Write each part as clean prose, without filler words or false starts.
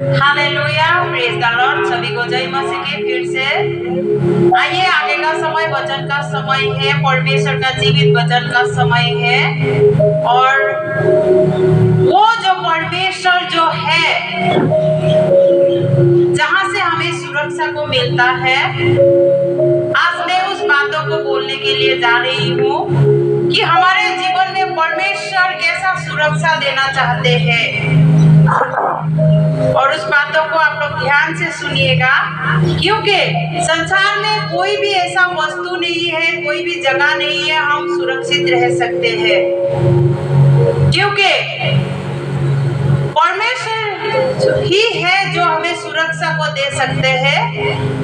Hallelujah, praise the Lord. सभी को जय मसीह की फिर से। आइए, आगे का समय वचन का समय है, परमेश्वर का जीवित वचन का समय है। और वो जो परमेश्वर जो है, जहां से हमें सुरक्षा को मिलता है, आज मैं उस बातों को बोलने के लिए जा रही हूँ कि हमारे जीवन में परमेश्वर कैसा सुरक्षा देना चाहते हैं। और उस बातों को आप लोग ध्यान से सुनिएगा, क्योंकि संसार में कोई भी ऐसा वस्तु नहीं है, कोई भी जगह नहीं है हम सुरक्षित रह सकते हैं, क्योंकि परमेश्वर ही है जो हमें सुरक्षा को दे सकते हैं।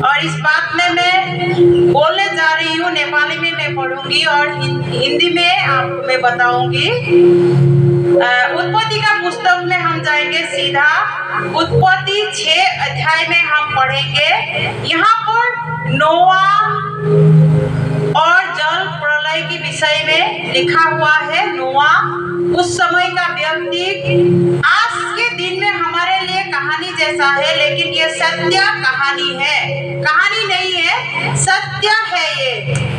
और इस बात में मैं बोलने जा रही हूँ, नेपाली में मैं पढ़ूंगी और हिंदी में आपको मैं बताऊंगी। उत्पत्ति का पुस्तक में हम जाएंगे सीधा। उत्पत्ति 6 अध्याय में हम पढ़ेंगे। यहाँ पर नोआ और जल प्रलय के विषय में लिखा हुआ है। नोआ उस समय का व्यक्ति आज के दिन में हमारे लिए कहानी जैसा है, लेकिन ये सत्य कहानी है, कहानी नहीं है, सत्य है ये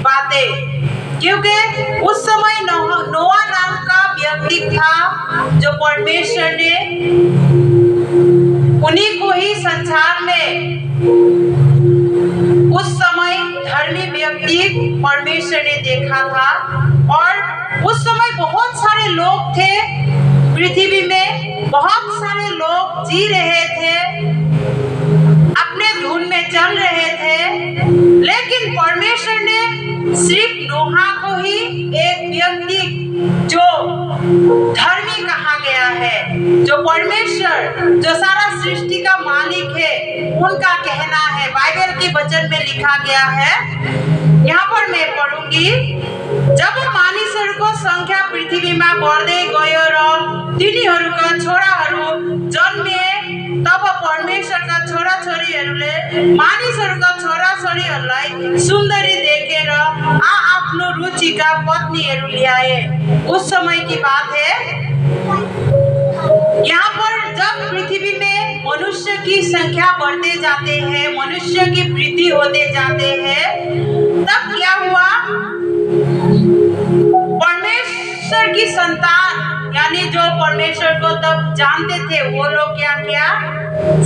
बातें। क्योंकि उस समय नोआ नाम का व्यक्ति था जो परमेश्वर ने उन्हीं को ही संसार में उस समय धर्मी व्यक्ति परमेश्वर ने देखा था। और उस समय बहुत सारे लोग थे पृथ्वी में, बहुत सारे लोग जी रहे थे, अपने धुन में चल रहे थे, लेकिन परमेश्वर ने सिर्फ नोहा को ही एक व्यक्ति जो धर्मी कहा गया है, जो परमेश्वर, जो सारा सृष्टि का मालिक है, उनका कहना है। बाइबल के वचन में लिखा गया है, यहाँ पर मैं पढ़ूंगी। जब मानिसहरूको संख्या पृथ्वीमा बढ्दै गयो र तिनीहरूका छोराहरू जन्मे, तब परमेश्वरका छोराछोरीहरूले मानिसहरूका छोराछोरीहरूलाई सुन्दरी देखेर आफ्नो रुचिका पत्नीहरू ल्याए। उस समय की बात है। यहाँ पर जब पृथ्वी में मनुष्य की संख्या बढ़ते जाते हैं, मनुष्य की वृद्धि होते जाते हैं, तब क्या हुआ? परमेश्वर की संतान, यानी जो परमेश्वर को तब जानते थे, वो लोग क्या किया?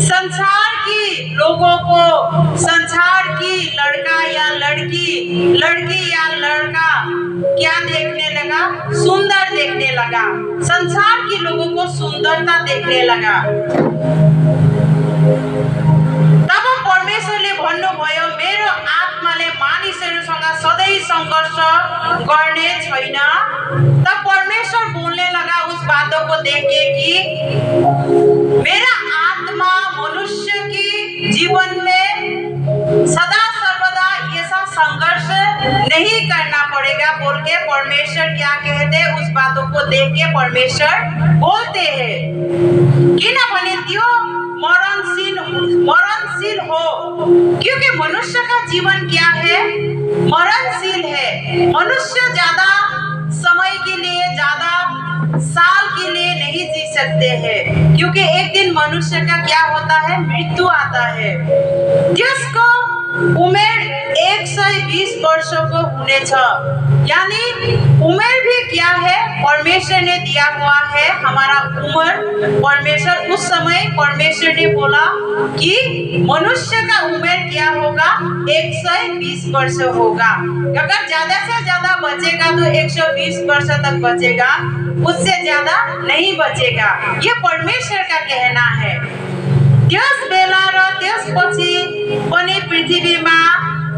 संसार की लोगों को, संसार की लड़का या लड़की, लड़की या लड़का क्या देखने लगा? सुंदर देखने लगा। संसार की लोगों को सुंदरता देखने लगा। तब परमेश्वरले भन्नुभयो, मेरो आत्माले मानिसहरूसँग सधैँ सङ्घर्ष गर्ने छैन। तब परमेश्वर बोलने लगा उस बातों को देख के कि मेरा आत्मा मनुष्य की जीवन में सदा सर्वदा ऐसा संघर्ष नहीं करना पड़ेगा बोल के परमेश्वर क्या कहते हैं? उस बातों को देख के परमेश्वर बोलते हैं कि ना भने त्यो मरणशील हो, क्योंकि मनुष्य का जीवन क्या है? मरणशील है। मनुष्य ज्यादा समय के लिए, ज्यादा साल के लिए नहीं जी सकते हैं, क्योंकि एक दिन मनुष्य का क्या होता है? मृत्यु आता है। जिसको उमेर 120 वर्षको हुनेछ, यानी उम्र भी क्या है? परमेश्वर ने दिया हुआ है हमारा उम्र। परमेश्वर उस समय परमेश्वर ने बोला कि मनुष्य का उम्र क्या होगा? 120 वर्ष होगा। अगर ज्यादा से ज्यादा बचेगा तो 120 वर्ष तक बचेगा, उससे ज्यादा नहीं बचेगा। ये परमेश्वर का कहना है। त्यस बेला र त्यसपछि पनि पृथ्वीमा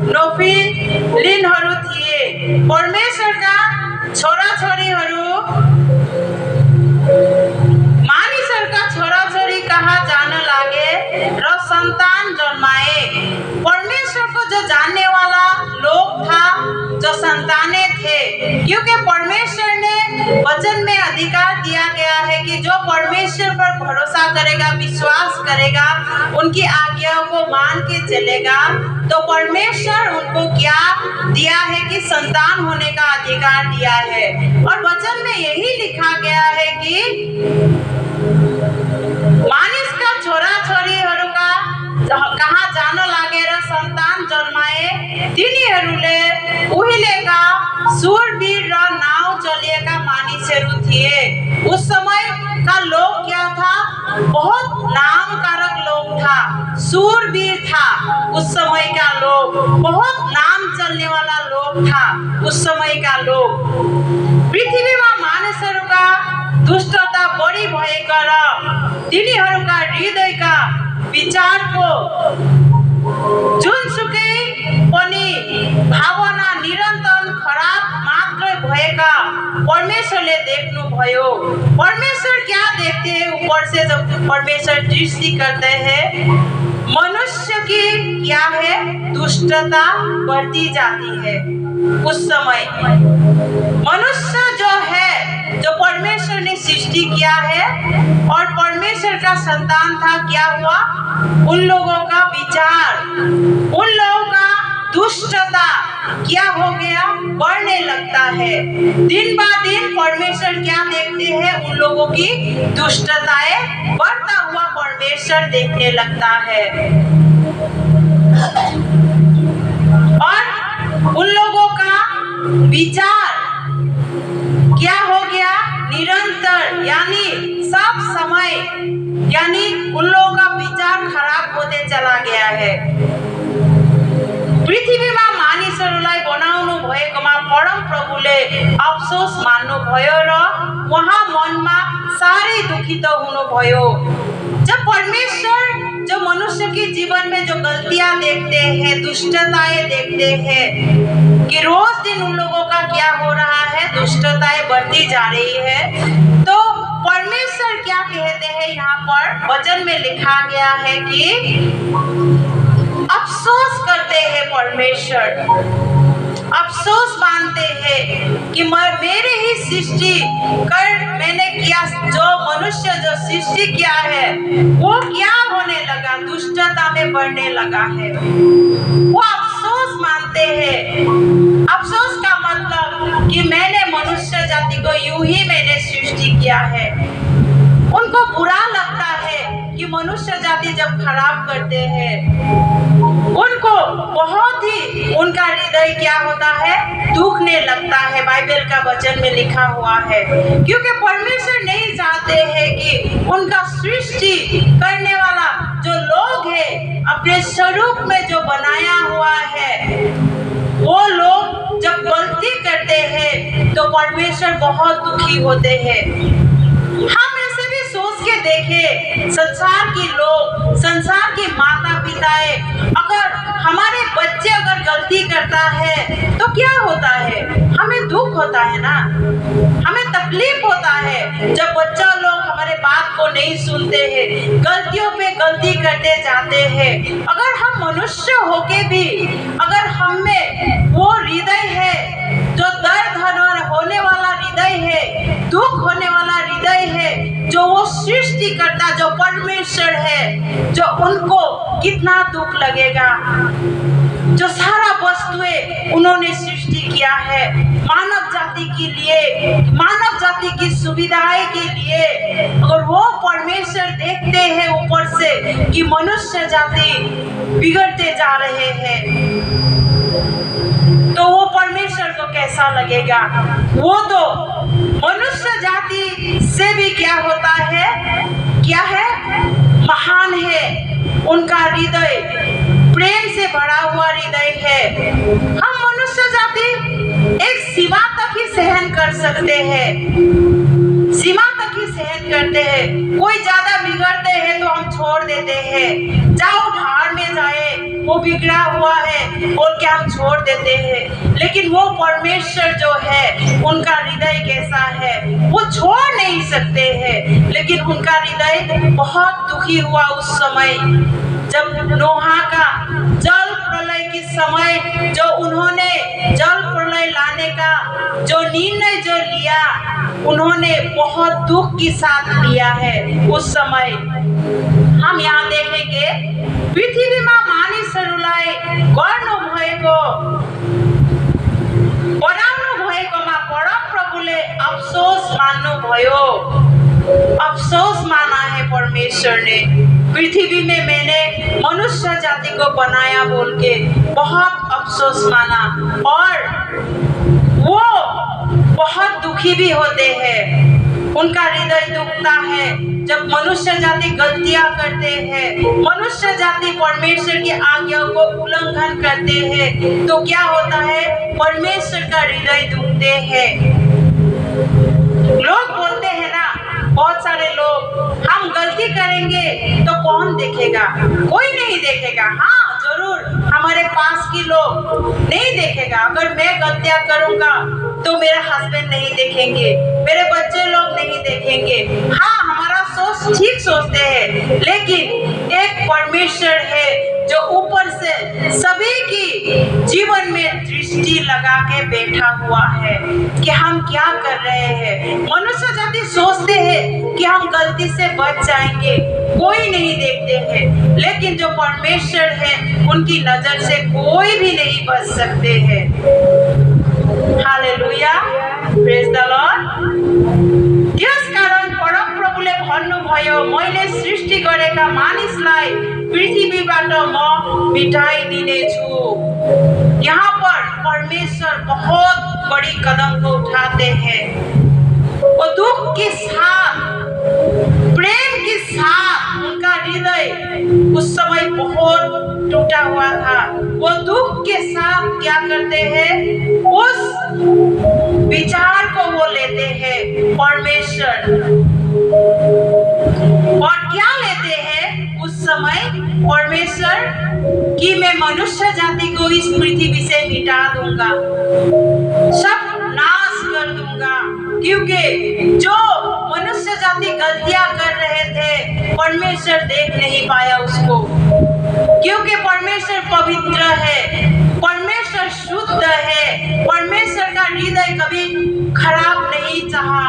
नोफिलिनहरू थिए। परमेश्वरका छोराछोरीहरू मानिसहरूका छोराछोरी कहाँ जान लागे र संतान जन्माए। परमेश्वर को जो जानने वाला लोग था, जो संतानें थे, क्योंकि परमेश्वर ने वचन में अधिकार दिया गया है कि जो परमेश्वर पर भरोसा करेगा, विश्वास करेगा, उनकी आज्ञाओं को मान के चलेगा, तो परमेश्वर उनको क्या दिया है कि संतान होने का अधिकार दिया है। और वचन में यही लिखा गया है कि मानिस का छोरा छोरी तिनीहरूले उहिलेका शूरवीर र नाव चलिएका मानिसहरू थिए। उस समय का लोग क्या था? बहुत नामकारक लोग था, शूरवीर था। उस समय का लोग बहुत नाम चलने वाला लोग था। उस समय का लोग पृथ्वीमा मानिसहरूका दुष्टता बढी भएका र तिनीहरूका हृदयका विचारको जुनसुकै पनि भावना निरन्तर खराब मात्र भएका परमेश्वरले देख्नुभयो। परमेश्वर क्या देखते हैं? ऊपर से जब परमेश्वर दृष्टि करते हैं, मनुष्य की क्या है? दुष्टता बढ़ती जाती है। उस समय मनुष्य जो है, जो परमेश्वर ने सृष्टि किया है और परमेश्वर का संतान था, क्या हुआ? उन लोगों का विचार, उन लोगों का दुष्टता क्या हो गया? बढ़ने लगता है। दिन ब दिन परमेश्वर क्या देखते हैं? उन लोगों की दुष्टताएं बढ़ता हुआ परमेश्वर देखने लगता है और उन लोगों का विचार क्या हो गया? निरंतर यानी सब समय, यानी उन लोगों का विचार खराब होते चला गया है। पृथ्वीमा मानिसहरूलाई बनाउनु भएकोमा परम प्रभुले अफसोस मान्नुभयो र उहाँ मनमा साह्रै दुखित हुनुभयो। जब परमेश्वर जो मनुष्य के जीवन में जो गलतियां देखते हैं, दुष्टताएं देखते हैं कि रोज दिन उन लोगों का क्या हो रहा है? दुष्टताएं बढ़ती जा रही है। तो परमेश्वर क्या कहते हैं? यहाँ पर वचन में लिखा गया है कि अफसोस करते हैं परमेश्वर, अफसोस मानते हैं कि मेरे ही सृष्टि कर मैंने किया, जो मनुष्य जो सृष्टि किया है वो क्या होने लगा? दुष्टता में बढ़ने लगा है। वो अफसोस मानते हैं। अफसोस का मतलब कि मैंने मनुष्य जाति को यूं ही मैंने सृष्टि किया है। उनको बुरा लगता है कि मनुष्य जाति जब खराब करते हैं, उनको बहुत ही उनका हृदय क्या होता है? दुखने लगता है। बाइबल का वचन में लिखा हुआ है, क्योंकि परमेश्वर नहीं चाहते हैं कि उनका सृष्टि करने वाला जो लोग है, अपने स्वरूप में जो बनाया हुआ है, वो लोग जब गलती करते हैं तो परमेश्वर बहुत दुखी होते हैं। हम ऐसे भी सोच के देखें, संसार के लोग, संसार के माता पिताएं, अगर हमारे बच्चे अगर गलती करता है तो क्या होता है? हमें दुख होता है ना, हमें तकलीफ होता है जब बच्चा लोग हमारे बात को नहीं सुनते हैं, गलतियों पे गलती करते जाते हैं। अगर हम मनुष्य होके भी अगर हम में वो हृदय है जो दर्द होने वाला हृदय है, दुख होने वाला हृदय है, जो वो सृष्टि करता जो परमेश्वर है, जो उनको कितना दुख लगेगा। जो सारा वस्तुएं उन्होंने सृष्टि किया है मानव जाति के लिए, मानव जाति की सुविधाएं के लिए, अगर वो परमेश्वर देखते हैं ऊपर से कि मनुष्य जाति बिगड़ते जा रहे हैं, तो वो परमेश्वर को कैसा लगेगा? वो तो मनुष्य जाति से भी क्या होता है? क्या है? महान है। उनका हृदय प्रेम से भरा हुआ हृदय है। हम मनुष्य जाति एक सीमा तक ही सहन कर सकते हैं, सीमा तक ही सहन करते हैं। कोई ज्यादा बिगड़ते हैं तो हम छोड़ देते हैं, जाओ भाड़ में जाए, वो बिगड़ा हुआ है और क्या हम छोड़ देते हैं। लेकिन वो परमेश्वर जो है, उनका हृदय कैसा है? वो छोड़ नहीं सकते हैं। लेकिन उनका हृदय बहुत दुखी हुआ उस समय जब नोहा का जल प्रलय के समय जो उन्होंने जल प्रलय लाने का जो निर्णय जो लिया, उन्होंने बहुत दुख के साथ लिया है। उस समय हम यहाँ देखेंगे पृथ्वीमा मानिसहरूलाई गर्नु भएको बनाउनु भएकोमा परम प्रभुले अफसोस मान्नुभयो। अफसोस माना है परमेश्वर ने, पृथ्वी में मैंने मनुष्य जाति को बनाया बोल के बहुत अफसोस माना और वो बहुत दुखी भी होते हैं। उनका हृदय दुखता है जब मनुष्य जाति गलतियां करते हैं, मनुष्य जाति परमेश्वर की आज्ञा को उल्लंघन करते हैं, तो क्या होता है, परमेश्वर का हृदय दुखते हैं। लोग बोलते हैं ना, बहुत सारे लोग, हम गलती करेंगे तो कौन देखेगा, कोई नहीं देखेगा। हाँ जरूर हमारे पास के लोग नहीं देखेगा। अगर मैं गलतियां करूंगा तो मेरा हस्बैंड नहीं देखेंगे, मेरे बच्चे लोग नहीं देखेंगे। हाँ हमारा सोच ठीक सोचते हैं, लेकिन एक परमेश्वर है जो ऊपर से सभी की जीवन में दृष्टि लगा के बैठा हुआ है कि हम क्या कर रहे हैं। मनुष्य जाति सोचते हैं कि हम गलती से बच जाएंगे, कोई नहीं देखते हैं, लेकिन जो परमेश्वर है उनकी नजर से कोई भी नहीं बच सकते हैं। Hallelujah, praise the Lord. त्यसकारण परमप्रभुले भन्नुभयो, मैले सृष्टि गरेका मानिसलाई पृथ्वीबाट म मिटाइदिनेछु। यहाँ पर परमेश्वर बहुत बड़ी कदम को उठाते हैं। वो दुख के साथ, प्रेम के साथ उनका हृदय उस समय बहुत टूटा हुआ था। वो दुख के साथ क्या करते हैं, उस विचार को वो लेते हैं परमेश्वर, और क्या लेते हैं उस समय परमेश्वर कि मैं मनुष्य जाति को इस पृथ्वी से मिटा दूंगा, सब नाश कर दूंगा। क्योंकि जो मनुष्य जाति गलतियां कर रहे थे परमेश्वर देख नहीं पाया उसको, क्योंकि परमेश्वर पवित्र है, परमेश्वर शुद्ध है, परमेश्वर का हृदय कभी खराब नहीं चाहा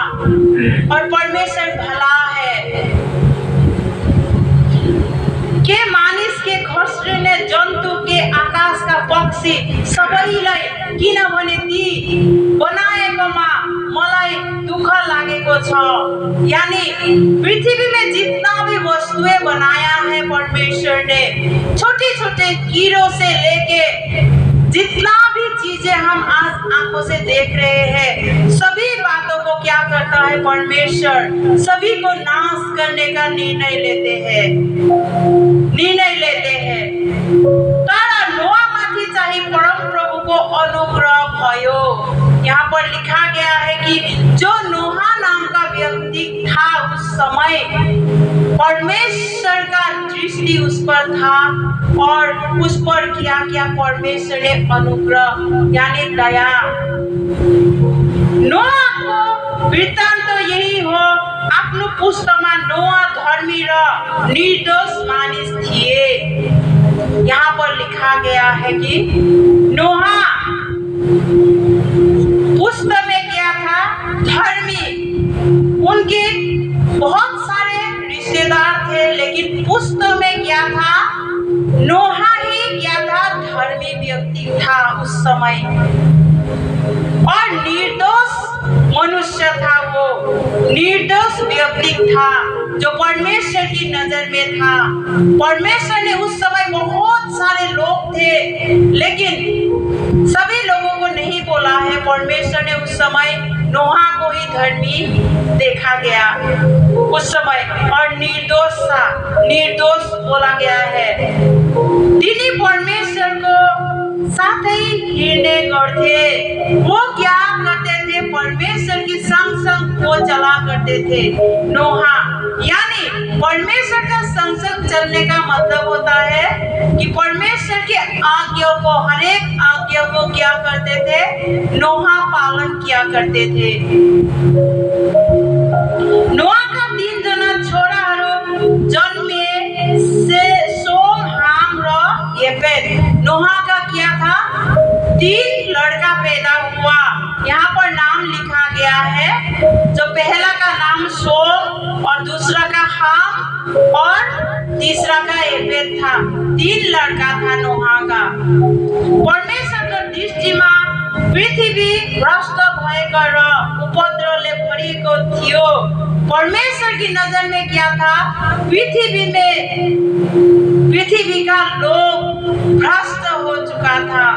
और परमेश्वर भला है। के मानिस के घस्रिने जन्तु के आकाश का पक्षी सबैलाई किनभने ती बनाएकोमा मलाई दुख लागेको छ। यानी पृथ्वी में जितना भी वस्तुएं बनाया है परमेश्वर ने, छोटे छोटे कीड़ों से लेके जितना भी चीजें हम आज आंखों से देख रहे हैं, सभी बातों को क्या करता है परमेश्वर, सभी को नाश करने का निर्णय लेते हैं। तर नोआमाथि चाहिँ परम प्रभु को अनुग्रह भयो। यहाँ पर लिखा गया है कि जो नोहा नाम का व्यक्ति था उस समय परमेश्वर का दृष्टि उस पर था और उस पर क्या क्या परमेश्वर ने अनुग्रह यानी दया। नोआ को वृत्तान्त तो यही हो, आफ्नो पुस्तमा नोआ धर्मी र निर्दोष मानिस थिए। यहाँ पर लिखा गया है कि नोहा पुस्तक में क्या था, धर्मी। उनके बहुत सारे रिश्तेदार थे, लेकिन पुस्तक में क्या था, नोहा ही क्या था, धर्मी व्यक्ति था उस समय और निर्दोष मनुष्य था। वो निर्दोष व्यक्ति था जो परमेश्वर की नजर में था। परमेश्वर ने उस समय बहुत सारे लोग थे, लेकिन सभी लोगों को नहीं बोला है। परमेश्वर ने उस समय नोहा को ही धर्मी देखा गया उस समय और निर्दोष था, निर्दोष बोला गया है। तिनी परमेश्वर को साथै हिँड्ने गर्थे। वो क्या करते थे, परमेश्वर की संग संग वो चला करते थे। नोहा यानी परमेश्वर का संग संग चलने का मतलब होता है कि परमेश्वर की आज्ञा को, हर एक आज्ञा को क्या करते थे, नोहा पालन किया करते थे। नोहा का 3 जना छोराहरू जन्मे, सोम, हाम र येफेत। नोहा का क्या था, 3 लड़का पैदा हुआ। यहाँ पर नाम लिखा गया है, जो पहला का नाम सोम और दूसरा का हाम और तीसरा का येफेत था। 3 लड़का था नोहा का। परमेश्वर को दृष्टिमा पृथ्वी भ्रष्ट भएको र उपद्रवले भरिएको थियो। परमेश्वर की नजर में क्या था, पृथ्वी पृथ्वी का लोग भ्रष्ट हो चुका था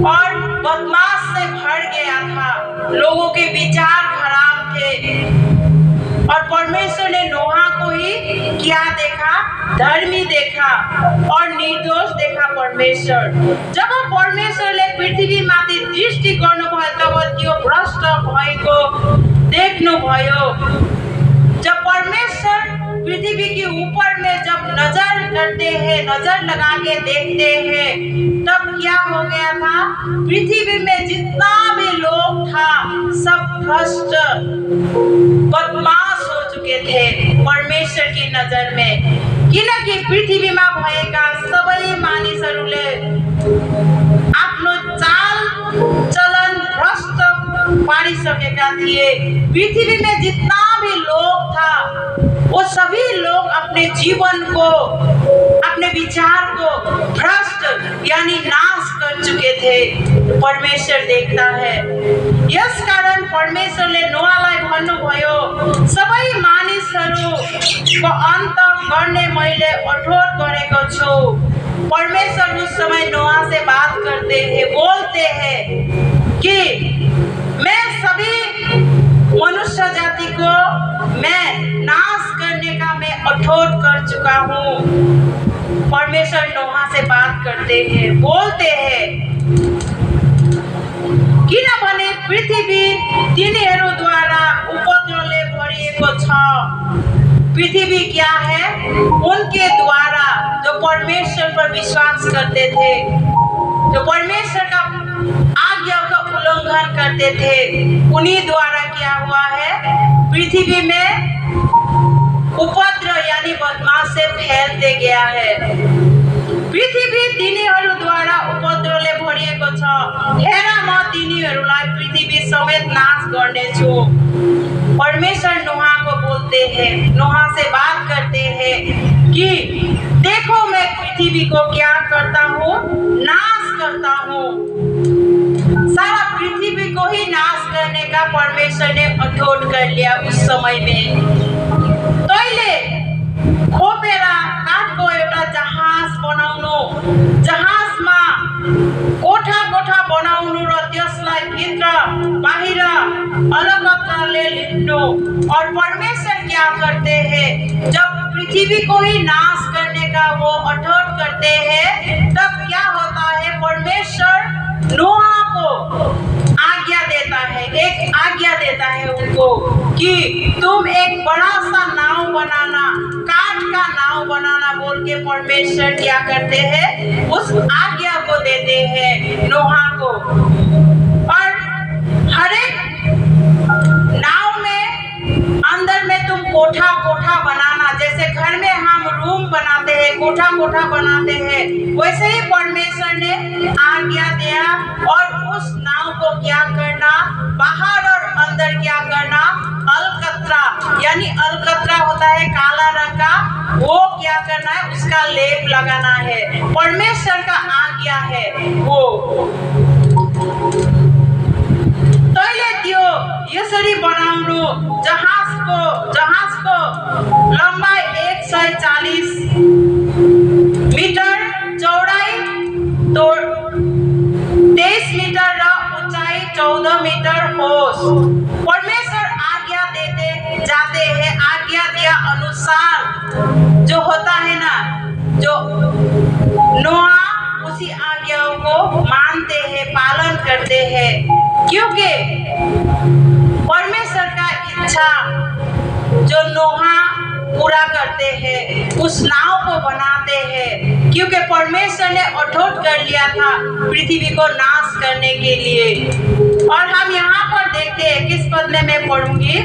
और बदमाश से भर गया था। लोगों के विचार खराब थे और परमेश्वर ने नोहा को ही क्या देखा? धर्मी देखा और निर्दोष देखा परमेश्वर। जब परमेश्वरले पृथ्वी माथि दृष्टि गर्नुभयो तब त्यो भ्रष्ट भएको देख्नुभयो। जब परमेश्वर पृथ्वी के ऊपर में जब नजर करते हैं, नजर लगा के देखते हैं, तब क्या हो गया था? पृथ्वी में जितना भी लोग था सब भ्रष्ट बदमाश हो चुके थे परमेश्वर की नजर में। किनकि पृथ्वीमा भएका सबै मानिसहरूले आफ्नो चाल चलन भ्रष्ट पारिसकेका थिए। पृथ्वी में जितना भी लोग था वो सभी लोग अपने जीवन को, अपने विचार को भ्रष्ट यानी नाश कर चुके थे। परमेश्वर देखता है। यस कारण परमेश्वरले नोआलाई भन्नुभयो, सबै मानिसहरूको अन्त गर्ने मैले अठोट गरेको छु। परमेश्वर उस समय नोआ से बात करते हैं, बोलते हैं कि मैं सभी मनुष्य जाति को मैं नाश करने का मैं अठोट कर चुका हूँ। परमेश्वर नोहा से बात करते हैं, बोलते हैं, किनभने पृथ्वी तिनीहरूद्वारा उपद्रवले भरिएको छ। पृथ्वी क्या है? उनके द्वारा जो परमेश्वर पर विश्वास करते थे, जो परमेश्वर का आज्ञा का उल्लंघन करते थे, उन्हीं द्वारा क्या हुआ है? पृथ्वी में उपद्रव यानी बदमाश से फैलते गया है। पृथ्वी तिनीहरूद्वारा उपद्रवले भरिएको छ। हेर म तिनीहरूलाई पृथ्वी समेत नाश गर्नेछु। परमेश्वर नोहा को बोलते हैं, नोहा से बात करते हैं कि देखो मैं पृथ्वी को क्या करता हूँ? नाश करता हूँ। सारा पृथ्वी को ही नाश करने का परमेश्वर ने अठोट कर लिया उस समय में। तैले खोपेर काठको एउटा जहाज बनाउनु, जहाजमा कोठा कोठा बनाउनु र त्यसलाई भित्र बाहिर अलगत्ताले लिप्नु। और परमेश्वर क्या करते हैं? जब पृथ्वी को ही नाश करने का वो अठोट करते हैं, तब क्या होता है? परमेश्वर नोहा को आज्ञा देता है, एक आज्ञा देता है उनको कि तुम एक बड़ा सा नाव बनाना, काठ का नाव बनाना बोल के परमेश्वर क्या करते हैं? उस आज्ञा को देते हैं नोहा को। और हर एक नाव में अंदर में तुम कोठा कोठा बनाना, जैसे घर में हम रूम बनाते हैं, कोठा कोठा बनाते हैं, वैसे ही परमेश्वर ने आज्ञा दिया। और उस नाव को क्या करना? बाहर और अंदर क्या करना? अलकतरा यानी अलकतरा होता है काला रंग का, वो क्या करना है? उसका लेप लगाना है। परमेश्वर का आज्ञा है वो। तैले त्यो यसरी बनाउनु, जहाजको लम्बाई 140 मिटर, चौडाई 23 मिटर र ऊंचाई 14 मिटर होस्। परमेश्वर आज्ञा देते जाते हैं, आज्ञा दिया अनुसार जो होता है ना, जो नोआ उसी आज्ञाओं को मानते हैं, पालन करते हैं, क्योंकि परमेश्वर का इच्छा जो नोहा पूरा करते हैं, उस नाव को बनाते हैं, क्योंकि परमेश्वर ने अठोट कर लिया था पृथ्वी को नाश करने के लिए। और हम यहाँ पर देखते हैं, किस पद में मैं पढ़ूंगी,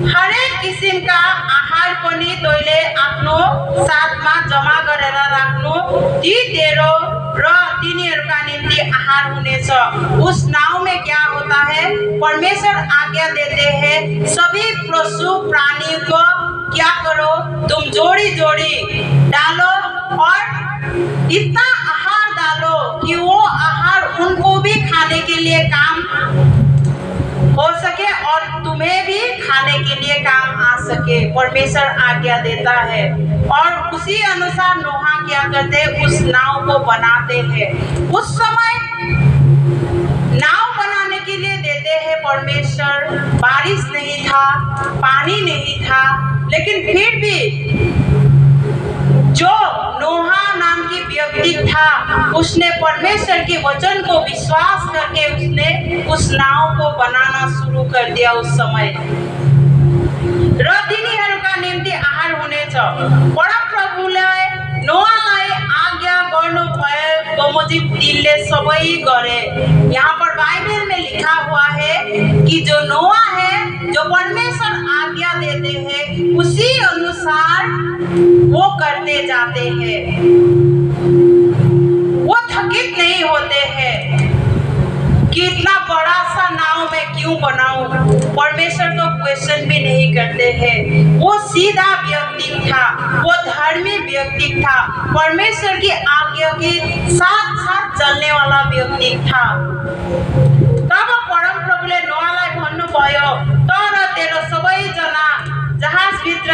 हरेक किसिम का आहार पनि तैले आफ्नो साथमा जमा गरेर राख्नु, ती तेरो र तिनीहरूका निम्ति आहार हुनेछ। उस नाव में क्या होता है? परमेश्वर आज्ञा देते हैं सभी पशु प्राणी को क्या करो? तुम जोड़ी जोड़ी डालो और इतना आहार डालो कि वो आहार उनको भी खाने के लिए काम हो सके और तुम्हें भी खाने के लिए काम आ सके। परमेश्वर आज्ञा देता है और उसी अनुसार नोहा क्या करते हैं, उस नाव को बनाते हैं। उस समय नाव बनाने के लिए देते हैं परमेश्वर। बारिश नहीं था, पानी नहीं था, लेकिन फिर भी जो नोहा नाम की व्यक्ति था, उसने परमेश्वर के वचन को विश्वास करके उसने उस नाव को बनाना शुरू कर दिया। उस समय र तिनीहरूका निम्ति आहार हुनेछ। परमप्रभुले नोआलाई आज्ञा गर्नुभए बमोजिम दिलले सबै गरे। यहाँ पर बाइबल में लिखा हुआ है कि जो नोआ है, जो परमेश्वर आज्ञा देते हैं, उसी अनुसार वो करते जाते हैं। वो थकित नहीं होते हैं कि इतना बड़ा सा नाव मैं क्यों बनाऊं। परमेश्वर तो क्वेश्चन भी नहीं करते हैं। वो सीधा व्यक्ति था, वो धर्मी व्यक्ति था, परमेश्वर की आज्ञा के साथ साथ चलने वाला व्यक्ति था। तब परम प्रभुले नोआलाई भन्नुभयो, तर तेरो सबैजना जहाजभित्र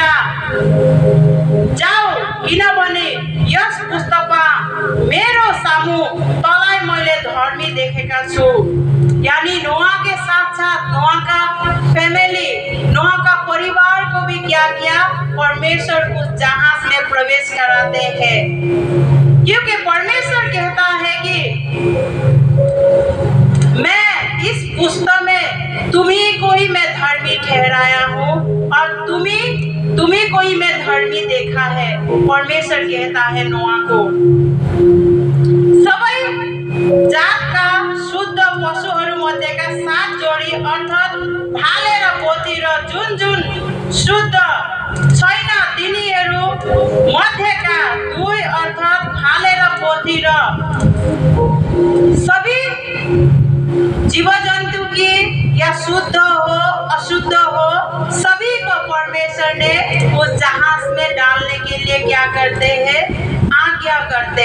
जाऊ, किनभने यस पुस्तकमा मेरो सामु तँलाई मैले धर्मी देखेका छु। यानी नोआ के साथ साथ नोआ का फैमिली, नोआ का परिवार को भी क्या किया, परमेश्वर उस जहाज में प्रवेश कराते हैं। क्योंकि परमेश्वर कहता है कि मैं इस पुस्तक में तुम्ही को ही मैं धर्मी ठहराया हूँ और तुम्ही को ही मैं धर्मी देखा है। परमेश्वर कहता है नोआ को। सबै जातका शुद्ध पशुहरू मध्येका 7 जोडी अर्थात् भाले र पोथी र जुन जुन शुद्ध छैन तिनीहरू मध्येका 2 अर्थात् भाले र पोथी र सबै जीवजंतु की या शुद्ध हो अशुद्ध हो, सभी को परमेश्वर ने उस जहाज में डालने के लिए क्या करते हैं, आज्ञा करते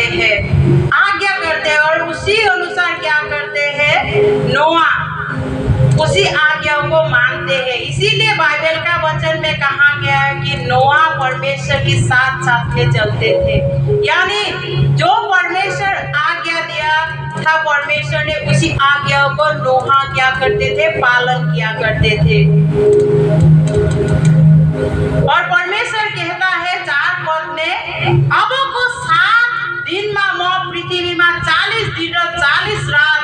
हैं और उसी अनुसार क्या करते हैं, नोआ उसी आज्ञाओं को मानते हैं। इसीलिए बाइबल का वचन में कहा गया है कि नोआ परमेश्वर के साथ साथ में चलते थे। यानी जो परमेश्वर आज्ञा दिया था, परमेश्वर ने उसी आज्ञाओं को नोहा क्या करते थे, पालन किया करते थे। और परमेश्वर कहता है 4 पद में, अब को 7 दिन में म पृथ्वी में 40 दिन र 40 रात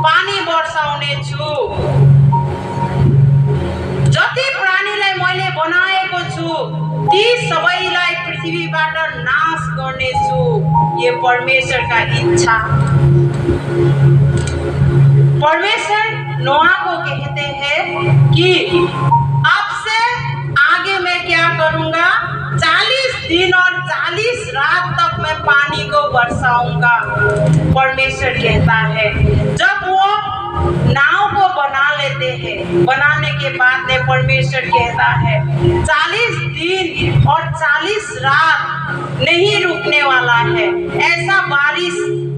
पानी बर्साउने छु। जति प्राणीलाई मैले बनाएको छु ती सबैलाई पृथ्वीबाट नाश गर्नेछु। ये परमेश्वर का इच्छा। परमेश्वर नोआ को कहते हैं कि अब से आगे मैं क्या करूंगा, 40 दिन और 40 रात तक मैं पानी को बरसाऊंगा। परमेश्वर कहता है। जब वो नाव को बना लेते हैं, बनाने के बाद में परमेश्वर कहता है 40 दिन और 40 रात नहीं रुकने वाला है। ऐसा बारिश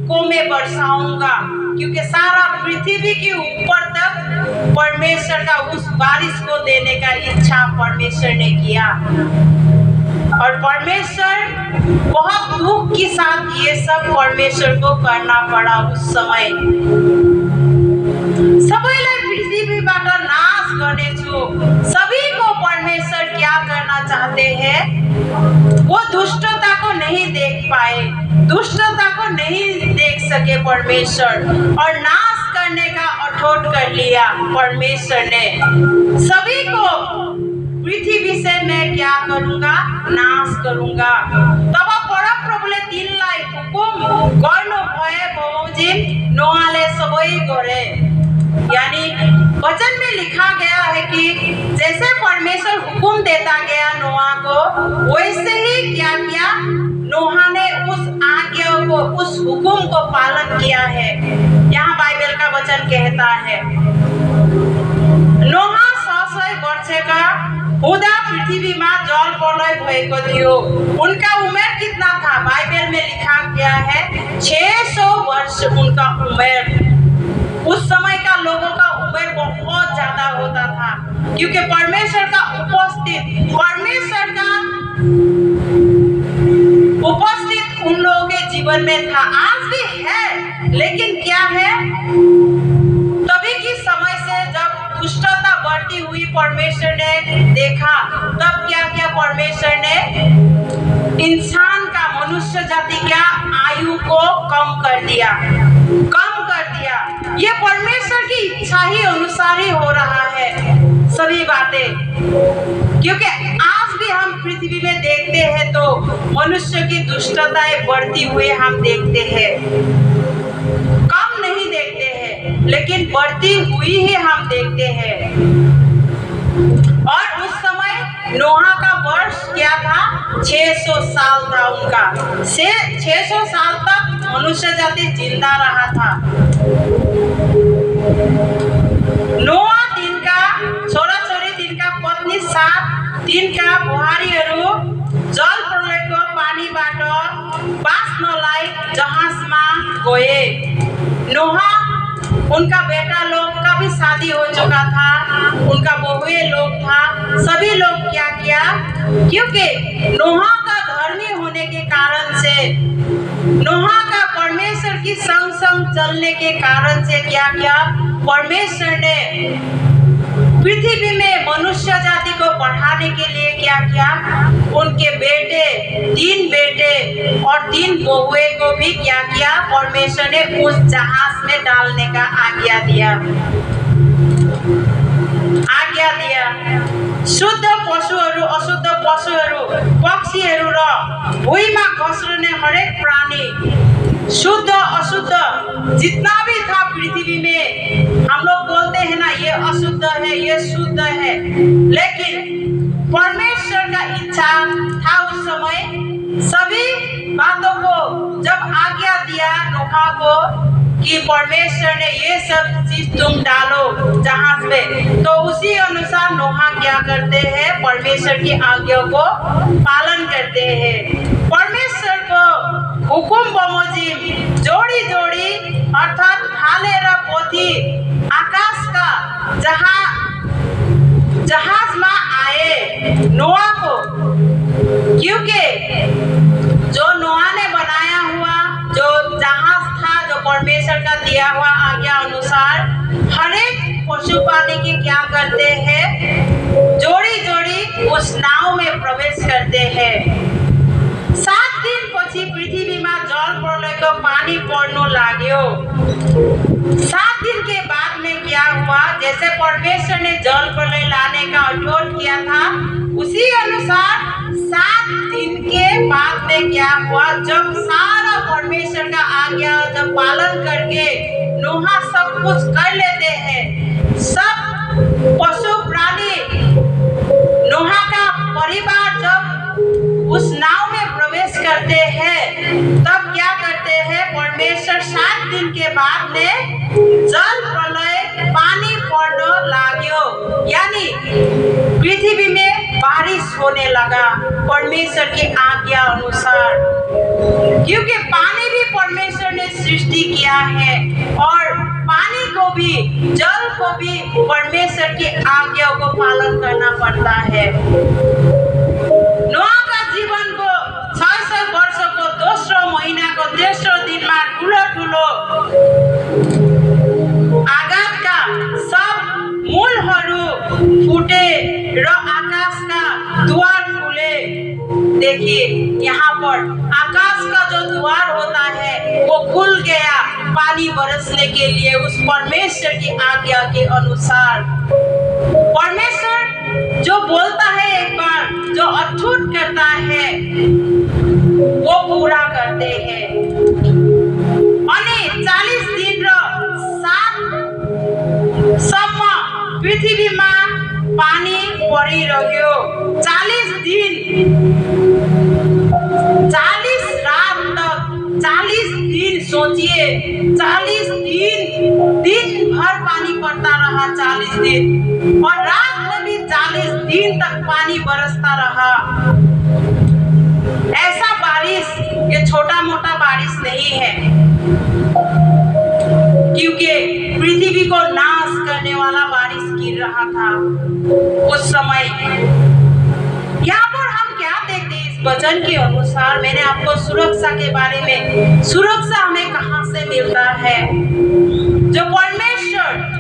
को मैं बरसाऊंगा, क्योंकि सारा पृथ्वी के ऊपर तक परमेश्वर का उस बारिश को देने का इच्छा परमेश्वर ने किया। और परमेश्वर बहुत दुख के साथ ये सब परमेश्वर को करना पड़ा। उस समय सबैलाई पृथ्वीबाट नाश गर्नेछु। सभी को परमेश्वर क्या करना चाहते हैं, वो दुष्टता को नहीं देख पाए, दुष्टता को नहीं देख सके परमेश्वर, और नाश करने का अठोट कर लिया परमेश्वर ने। सभी को पृथ्वी से मैं क्या करूंगा, नाश करूंगा। तब परमप्रभुले तिनलाई हुकुम गर्नुभए बमोजिम नोआले सबै गरे। यानी वचन में लिखा गया है कि जैसे परमेश्वर हुकुम देता गया नोआ को, वैसे ही क्या किया, नोहा ने उस आज्ञा को, उस हुकुम को पालन किया है। यहाँ बाइबल का वचन कहता है नोहा 600 वर्षका हुँदा पृथ्वीमा जल प्रलय भएको थियो। उनका उम्र कितना था, बाइबल में लिखा गया है 600 वर्ष उनका उम्र। उस समय का लोगों का उम्र बहुत बहुत ज्यादा होता था, क्योंकि परमेश्वर का उपस्थित उन लोगों के जीवन में था। आज भी है, लेकिन क्या है, तभी की समय से जब दुष्टता बढ़ती हुई परमेश्वर ने देखा, तब क्या क्या परमेश्वर ने इंसान का, मनुष्य जाति का आयु को कम कर दिया। ये परमेश्वर की इच्छा ही अनुसार ही हो रहा है सभी बातें, क्योंकि आज भी हम पृथ्वी में देखते हैं तो मनुष्य की दुष्टताएं बढ़ती हुई हम देखते हैं, कम नहीं देखते हैं, लेकिन बढ़ती हुई ही हम देखते हैं। और उस समय नोहा का वर्ष क्या था? 600 साल था उनका। 600 साल तक मनुष्य जाति जिंदा रहा था। नोआ तिनका छोराछोरी, तिनका पत्नी साथ, तिनका बुहारीहरू जल प्रलयको पानीबाट बाँच्नलाई जहाजमा गए। नोहा, उनका बेटा लोग का भी शादी हो चुका था, उनका बहुए लोग था, सभी लोग क्या किया, क्योंकि नोहा का धर्मी होने के कारण से, नोहा का परमेश्वर की संग संग चलने के कारण से क्या किया, परमेश्वर ने पृथ्वी में मनुष्य जाति को बढ़ाने के लिए क्या किया, उनके बेटे, 3 बेटे और 3 बहुए को भी क्या किया, परमेश्वर ने उस जहाज में डालने का आज्ञा दिया। शुद्ध पशुहरू, अशुद्ध पशुहरू, पक्षीहरू र भुइँमा घस्रने हरेक प्राणी, शुद्ध अशुद्ध जितना भी था पृथ्वी में, हम लोग बोलते हैं ना ये अशुद्ध है, ये शुद्ध है, लेकिन परमेश्वर का इच्छा था उस समय सभी बातों को जब आज्ञा दिया नोहा को कि परमेश्वर ने ये सब चीज तुम डालो जहाज में, तो उसी अनुसार नोहा क्या करते हैं, परमेश्वर की आज्ञा को पालन करते हैं। परमेश्वर को हुकुम बमोजिम जोड़ी जोड़ी अर्थात हालेर पोथी आकाश का जहाज में आए नोआ को, क्योंकि जो नोआ ने बनाया हुआ जो जहाज था, जो परमेश्वर का दिया हुआ आज्ञा अनुसार हर एक पशु प्राणी के क्या करते हैं, जोड़ी जोड़ी उस नाव में प्रवेश करते हैं। 7 दिन पछि पृथ्वीमा जल प्रलयको पानी पर्नु लाग्यो। 7 दिन के बाद में क्या हुआ, जैसे परमेश्वर ने जल प्रलय लाने का अठोट किया था, उसी अनुसार 7 दिन के बाद में क्या हुआ, जब सारा परमेश्वर का आज्ञा जब पालन करके नोहा सब कुछ कर लेते हैं, सब पशु प्राणी, नोहा का परिवार जब उस नाव में प्रवेश करते हैं, तब क्या करते हैं, परमेश्वर 7 दिन के बाद में जल प्रलय पानी पड़ने लाग्यो, यानी पृथ्वी में बारिश होने लगा परमेश्वर की आज्ञा अनुसार, क्योंकि पानी भी परमेश्वर ने सृष्टि किया है और पानी को भी, जल को भी परमेश्वर की आज्ञा को पालन करना पड़ता है। नोआ का जीवन को 600 वर्ष को दोस्रो महीना को तेस्रो दिन में ठुलो आघात का सब मूलहरू फूटे र आकाश का द्वार खुले। देखिए यहाँ पर आकाश का जो द्वार होता है वो खुल गया पानी बरसने के लिए, उस परमेश्वर की आज्ञा के अनुसार। परमेश्वर जो बोलता है एक बार, जो अटूट करता है वो पूरा करते हैं। अनि 40 दिन र 7 सम्म पृथ्वीमा पानी परिरह्यो। 40 दिन 40 रात तक, 40 दिन सोचिए, 40 दिन भर पानी पड़ता रहा, 40 दिन, और रात में भी 40 दिन तक पानी बरसता रहा। ऐसा बारिश ये छोटा मोटा बारिश नहीं है, क्योंकि पृथ्वी को नाश करने वाला बारिश रहा था उस समय। यहाँ पर हम क्या देखते हैं इस वचन के अनुसार? मैंने आपको सुरक्षा के बारे में, सुरक्षा हमें कहाँ से मिलता है? जो परमेश्वर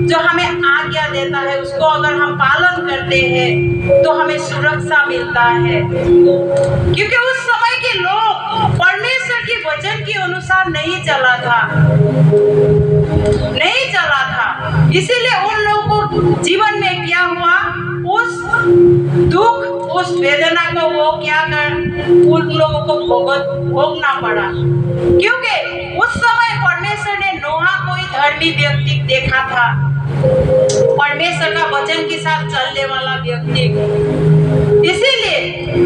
जो हमें आज्ञा देता है उसको अगर हम पालन करते हैं तो हमें सुरक्षा मिलता है। क्योंकि उस समय के लोग परमेश्वर के वचन के अनुसार नहीं चला था, इसीलिए उन लोगों को जीवन में क्या हुआ, उस दुख, उस वेदना को उन लोगों को भोगना पड़ा। क्योंकि उस समय परमेश्वर ने नोहा कोई धर्मी व्यक्ति देखा था, परमेश्वर का वचन के साथ चलने वाला व्यक्ति। इसीलिए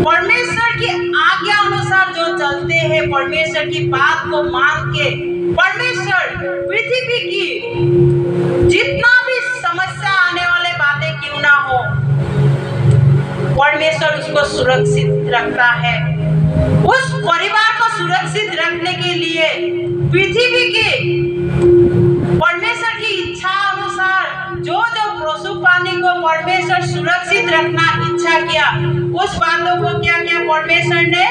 परमेश्वर की आज्ञा अनुसार जो चलते हैं, परमेश्वर की बात को मान के, परमेश्वर पृथ्वी की जितना भी समस्या आने वाले बातें क्यों ना हो, परमेश्वर उसको सुरक्षित रखता है। उस परिवार को सुरक्षित रखने के लिए पृथ्वी के परमेश्वर की इच्छा अनुसार जो पशु प्राणी को परमेश्वर सुरक्षित रखना इच्छा किया, उस बातों को क्या किया परमेश्वर ने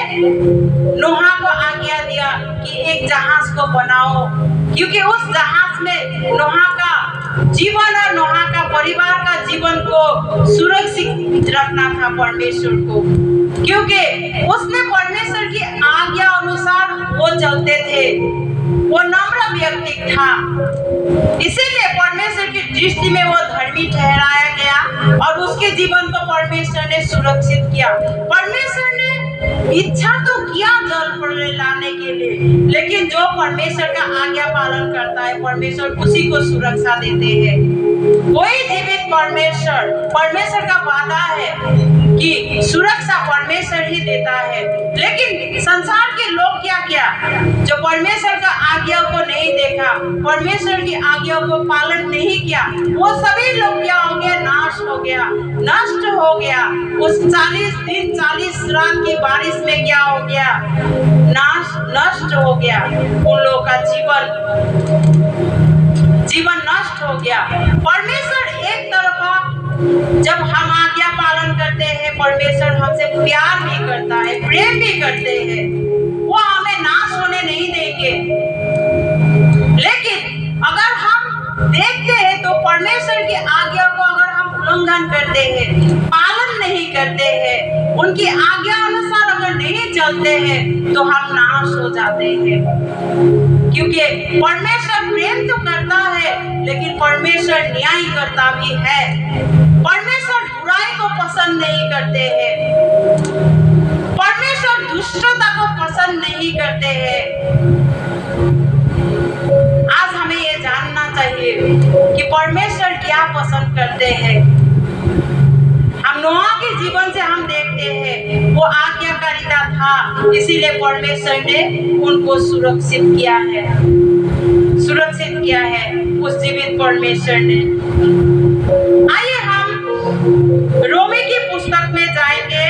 नोहा को आज्ञा दिया कि एक जहाज को बनाओ। क्योंकि उस जहाज में नोहा का जीवन और नोहा का परिवार का जीवन को सुरक्षित रखना था परमेश्वर को। क्योंकि उसने परमेश्वर की आज्ञा अनुसार वो चलते थे, वो नम्र व्यक्ति था, इसीलिए परमेश्वर की दृष्टि में वो धर्मी ठहराया गया और उसके जीवन को परमेश्वर ने सुरक्षित किया। परमेश्वर ने इच्छा तो किया जल प्रलय लाने के लिए, लेकिन जो परमेश्वर का आज्ञा पालन करता है परमेश्वर उसी को सुरक्षा देते हैं। कोई जीवित परमेश्वर का वादा है कि सुरक्षा परमेश्वर ही देता है। लेकिन संसार के लोग क्या जो परमेश्वर का आज्ञा को नहीं देखा, परमेश्वर की आज्ञा को पालन नहीं किया, वो सभी लोग क्या हो गया, नष्ट हो गया। उस 40 दिन 40 रात की बारिश में क्या हो गया, नष्ट हो गया। उन लोगों का जीवन नष्ट हो गया। परमेश्वर एक तरफा जब हम आज्ञा पालन करते हैं, परमेश्वर हमसे प्यार भी करता है, प्रेम भी करते हैं, वो हमें नाश होने नहीं देंगे। लेकिन अगर हम देखते हैं तो परमेश्वर की आज्ञा को अगर हम उल्लंघन करते हैं, पालन नहीं करते हैं, उनकी आज्ञा अनुसार अगर नहीं चलते हैं तो हम नाश हो जाते हैं। क्योंकि परमेश्वर प्रेम तो करता है, लेकिन परमेश्वर न्याय करता भी है। परमेश्वर बुराई को पसंद नहीं करते हैं, परमेश्वर दुष्टता को पसंद नहीं करते हैं। आज हमें ये जानना चाहिए कि परमेश्वर क्या पसंद करते हैं। हम नोहा के जीवन से हम देखते हैं वो आज्ञाकारिता था, इसीलिए परमेश्वर ने उनको सुरक्षित किया है उस जीवित परमेश्वर ने। आइए हम रोमी की पुस्तक में जाएंगे।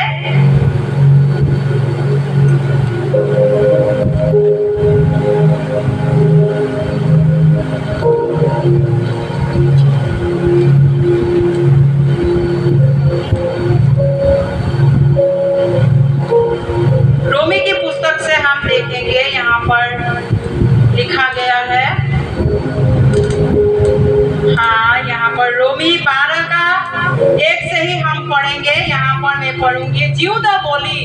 रोमी की पुस्तक से हम देखेंगे, यहाँ पर लिखा गया है, हाँ यहाँ पर रोमी 12 का 1 से ही हम पढ़ेंगे। यहाँ पर मैं पढ़ूंगी। जिंदा बोली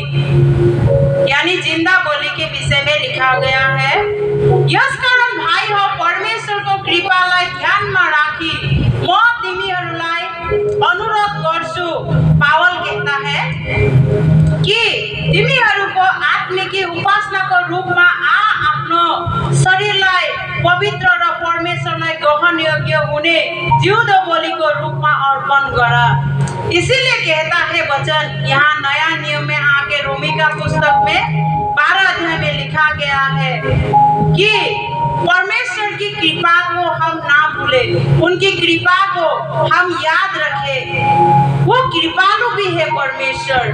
यानी जिंदा बोली के विषय में लिखा गया है। यस कारण भाई हो परमेश्वर को कृपालाई ध्यानमा राखी म तिमीहरूलाई अनुरोध गर्छु। पावल कहता है कि तिमीहरूको आत्मिक उपासनाको रूपमा आफ्नो शरीरलाई पवित्र र परमेश्वरलाई ग्रहण योग्य हुने जिउँदो बलिको रूपमा अर्पण गर। इसीलिए कहता है वचन यहाँ नया नियम में आके रोमी का पुस्तक में 12 अध्याय में लिखा गया है कि परमेश्वर की कृपा को हम ना भूले, उनकी कृपा को हम याद रखें। वो कृपालु भी है परमेश्वर।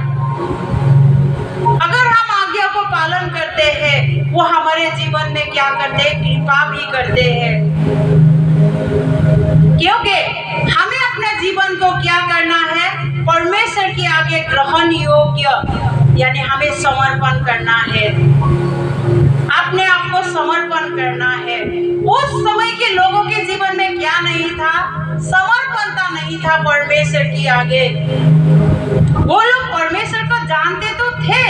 अगर हम आज्ञा को पालन करते हैं, वो हमारे जीवन में क्या करते हैं, कृपा भी करते हैं। क्योंकि हमें अपने जीवन को क्या करना है? परमेश्वर के आगे ग्रहण योग्य, यानी हमें समर्पण करना है, अपने आप को समर्पण करना है। उस समय के लोगों के जीवन में क्या नहीं था? समर्पणता नहीं था परमेश्वर के आगे। वो लोग परमेश्वर को जानते तो थे,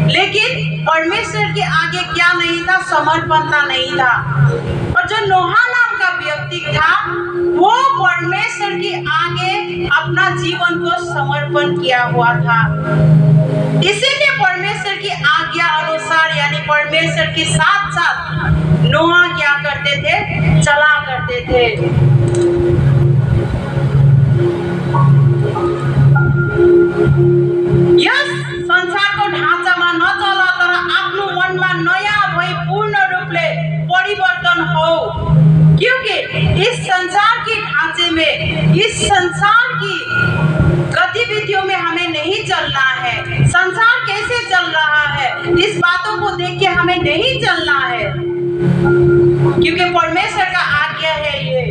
लेकिन परमेश्वर के आगे क्या नहीं था? समर्पणता नहीं था। और जो नोहा नाम का व्यक्ति था, वो परमेश्वर के आगे अपना जीवन को समर्पण किया हुआ था। इसीलिए परमेश्वर की आज्ञा अनुसार, यानी परमेश्वर के साथ साथ नोहा क्या करते थे? चला करते थे। यस संसारको ढाँचामा नचल, तर आफ्नो मनमा नयाँ भई पूर्ण रूपले परिवर्तन हो। क्योंकि इस संसार के ढांचे में, इस संसार की गतिविधियों में हमें नहीं चलना है। संसार कैसे चल रहा है, इस बातों को देख के हमें नहीं चलना है, क्योंकि परमेश्वर का आज्ञा है ये।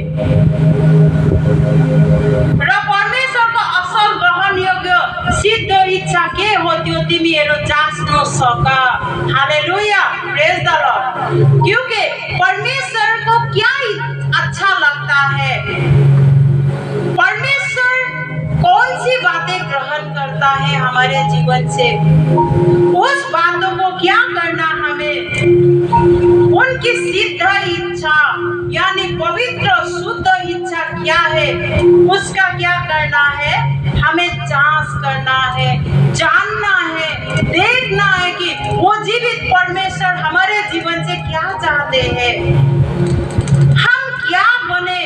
र परमेश्वरको असल ग्रहण योग्य सिद्ध इच्छा के हो त्यो तिमीहरू जाँच्न सक। Hallelujah, praise the Lord. क्योंकि परमेश्वर को क्या अच्छा लगता है, परमेश्वर कौन सी बातें ग्रहण करता है हमारे जीवन से, उस बातों को क्या करना हमें, उनकी सिद्ध इच्छा यानी पवित्र शुद्ध इच्छा क्या है, उसका क्या करना है? हमें जांच करना है, जानना है, देखना है कि वो जीवित परमेश्वर हमारे जीवन से क्या चाहते हैं, हम क्या बने,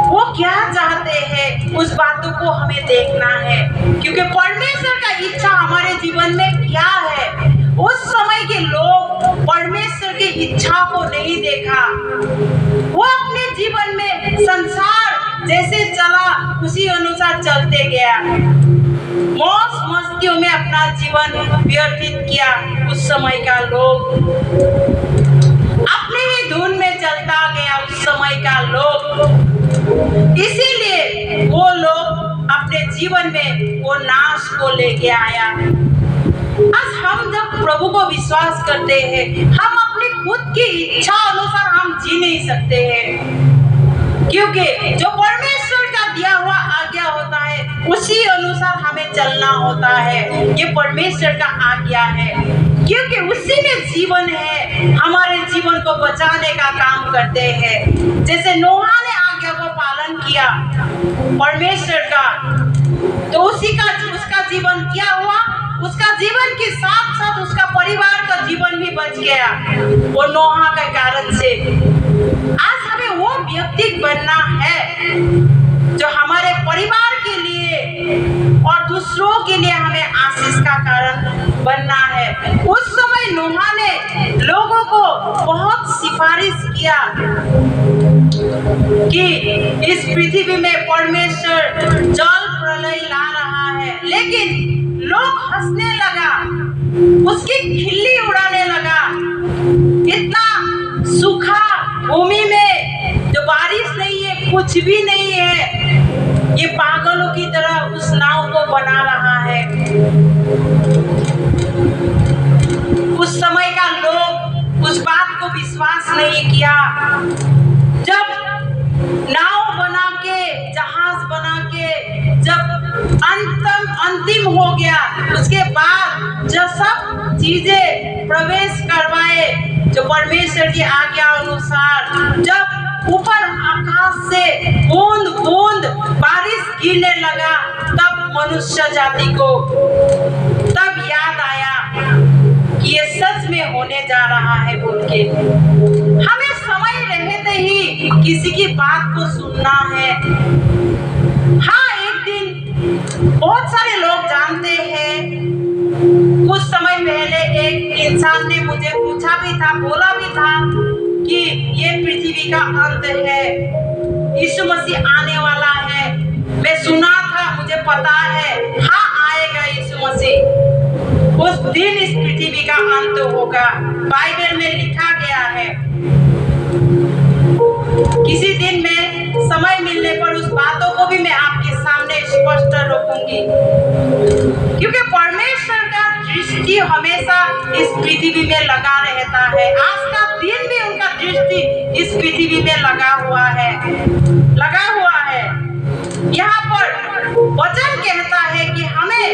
वो क्या चाहते हैं, उस बातों को हमें देखना है। क्योंकि परमेश्वर का इच्छा हमारे जीवन में क्या है। उस समय के लोग परमेश्वर की इच्छा को नहीं देखा, वो अपने जीवन में संसार जैसे चला उसी अनुसार चलते गया, मौज मस्तियों में अपना जीवन व्यतीत किया। उस समय का लोग अपने ही धुन में चलता गया, उस समय का लोग। इसीलिए वो लोग अपने जीवन में वो नाश को लेके आया। आज हम जब प्रभु को विश्वास करते हैं, हम अपनी खुद की इच्छा अनुसार हम जी नहीं सकते हैं, क्योंकि जो परमेश्वर का दिया हुआ आज्ञा होता है उसी अनुसार हमें चलना होता है। ये परमेश्वर का आज्ञा है, क्योंकि उसी में जीवन है, हमारे जीवन को बचाने का काम करते हैं। जैसे नोहा ने आज्ञा को पालन किया परमेश्वर का, तो उसका जीवन क्या हुआ? उसका जीवन के साथ साथ उसका परिवार का जीवन भी बच गया, वो नोहा के कारण से। आज हमें वो व्यक्ति बनना है जो हमारे परिवार के लिए और दूसरों के लिए हमें आशीष का कारण बनना है। उस समय नोहा ने लोगों को बहुत सिफारिश किया कि इस पृथ्वी में परमेश्वर जल प्रलय ला रहा है, लेकिन लोग हंसने लगा, उसकी खिल्ली उड़ाने लगा। इतना सूखा भूमि में जो बारिश नहीं है, कुछ भी नहीं है, ये पागलों की तरह उस नाव को बना रहा है। उस समय का लोग उस बात को विश्वास नहीं किया। जब नाव बना के, जहाज बना के जब अंतिम हो गया, उसके बाद जब सब चीजें प्रवेश करवाए जो परमेश्वर की आज्ञा अनुसार, जब ऊपर आकाश से बूंद बूंद बारिश गिरने लगा, तब मनुष्य जाति को तब याद आया कि ये सच में होने जा रहा है बोल के। हमें समय रहते ही किसी की बात को सुनना है। हाँ, एक दिन बहुत सारे लोग जानते हैं, कुछ समय पहले एक इंसान ने मुझे पूछा भी था, बोला भी था कि ये पृथ्वी का अंत है, यीशु मसीह आने वाला है। मैं सुना था, मुझे पता है, हाँ आएगा यीशु मसीह, उस दिन इस पृथ्वी का अंत होगा, बाइबल में लिखा गया है। किसी दिन में समय मिलने पर उस बातों को भी मैं आपके साथ स्पष्ट रखूंगी, क्योंकि परमेश्वर का दृष्टि हमेशा इस पृथ्वी में लगा रहता है। आज का दिन भी उनका दृष्टि इस पृथ्वी में लगा हुआ है। यहाँ पर वचन कहता है कि हमें